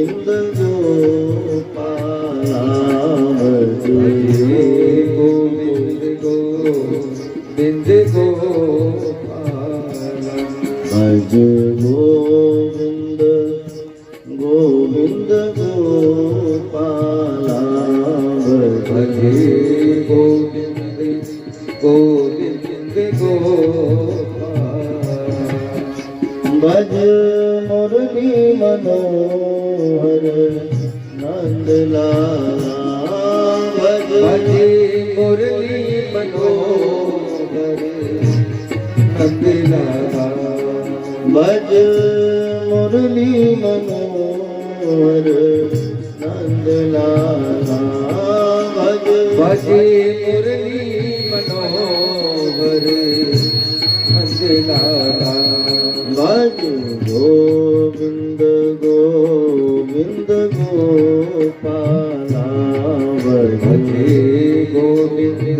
गोविंद गोपाला भजे गोविंद गोविंद गोपाला भज गोविंद गोविंद गोपाला भजे गोविंद गोविंद गोपाला भज मुरली मनोहर नंदलाला भज मुरली मनोहर नंदलाला भज मुरली मनोहर नंदलाला भज मुरली मनोहर नंदलाला भज गोविंद गोविंद गोपाला भजे गोविंद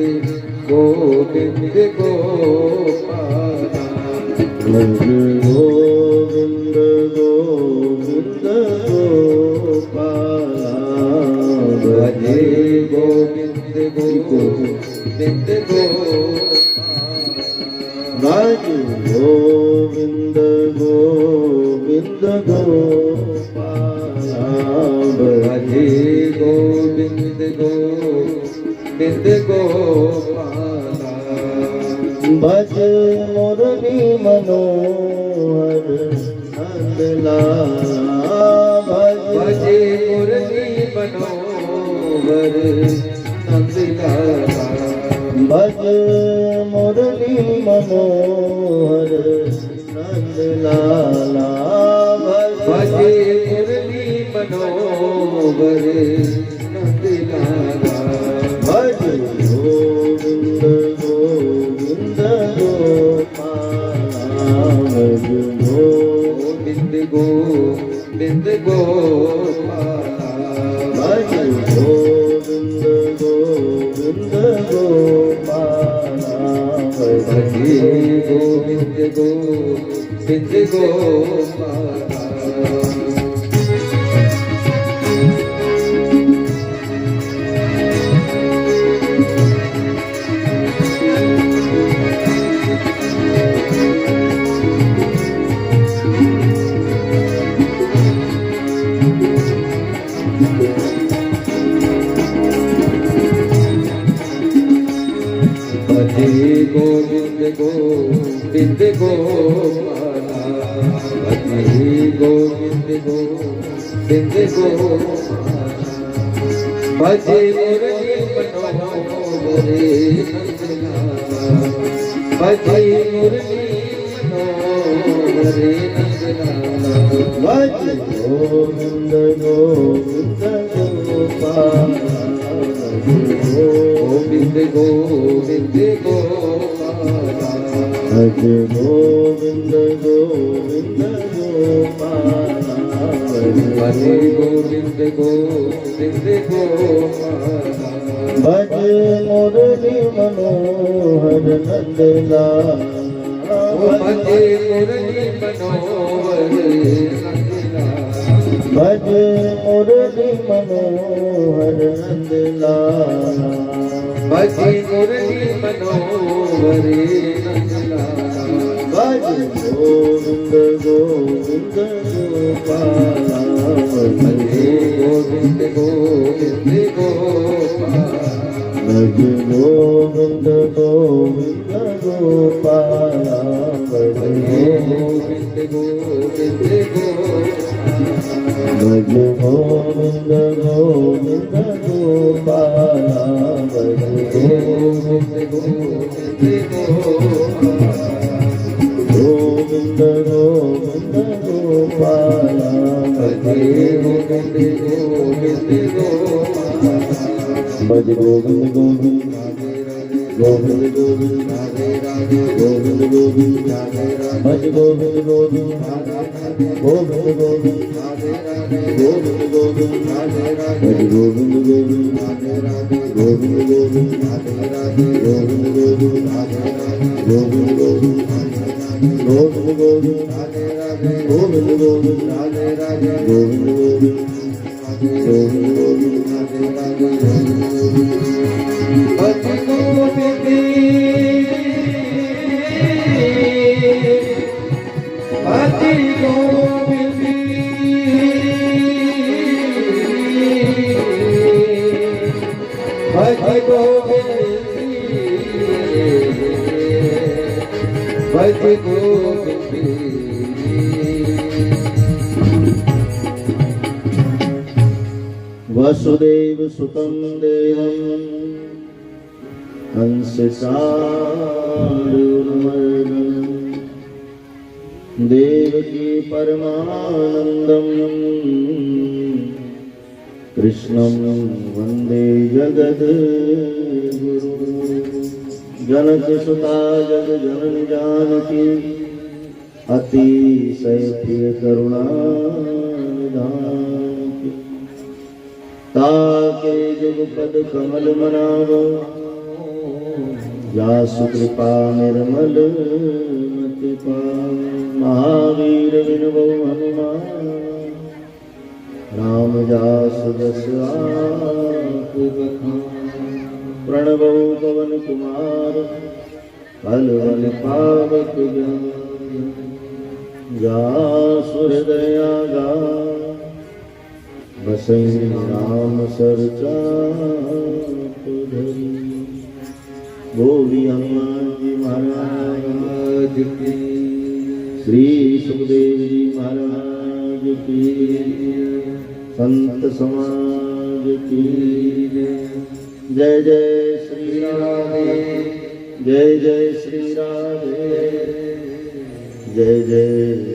गोविंद गोपाला भज गोविंद गोविंद गोपाला भजे गोविंद गोविंद गोपाला भज गोविंद गोविंद गोपाला भजे गोविंद गोविंद गोपाला भज मुरली मनोहर नंदलाला भजे मुरली मनोहर नंदलाला भज मुरली मनोहर नंदलाला भजे मुरली मनोहर नंदलाला भज गोविंद गोविंद गोपाला भज गोविंद गोविंद गोपाला भज गोविंद गोविंद गोपाला भजे गोविंद गोविंद गोपाला भजे गोविंद गोविंद गोपाला भजे गोविंद गोविंद गोपाला भजे मुरली मनोहर नंदलाला भजे मुरली मनोहर नंदलाला भज गोविंद गोविंद गोपाला गोविंद गोविंद गोपाला भज गोविंद गोविंद गोपाला भज गोविंद गोविंद गोपाला भज मुरली मनोहर नंदलाला भज मुरली मनोहर नंदलाला भज मुरली मनोहर नंदलाला भज मुरली मनोहर नंदलाला भज गोविंद गोविंद गोपाला भजे गोविंद गोविंद गोपाला भज गोविंद गोविंद गोपाला भजे गोविंद गोविंद गोपाला भज गोविंद गोविंद गोपाला भज गोविंद गोविंद गोपाला गोविंद गोविंद गोपाला भज गोविंद गोविंद गोपाला भज गोविंद गोविंद गोविंद गोविंद गोविंद गोविंद भज गोविंद गोविंद गोविंद गोविंद गोविंद गोविंद भज गोविंद गोविंद गोविंद गोविंद गोविंद गोविंद गोविंद गोविंद गोविंद गोविंद राधे राधे गोविंद गोविंद राधे राधे गोविंद गोविंद गोविंद गोविंद राधे राधे भज गोविंद भज गोविंद भज गोविंद भज गोविंद। वसुदेव सुतं देवं कंसचाणूरमर्दनं देवकी परमानन्दं कृष्णं वन्दे जगद्गुरुं। जनकसुता जगज्जननी जानकी अतिशय प्रिय करुणानिधानकी। ताके जुगपद कमल मनाव जासु कृपा निर्मल मति पाव। महावीर विनवो हनुमान राम जासु जस आकु बखान। प्रणवो पवन कुमार बल बल पावक जान। जासु हृदया गा बसई राम सरचा धरी। बोली हनुमान जी महाराज की। श्री सुखदेव जी महाराज की। संत समाज की जय जय श्री राधे जय जय श्री राधे जय जय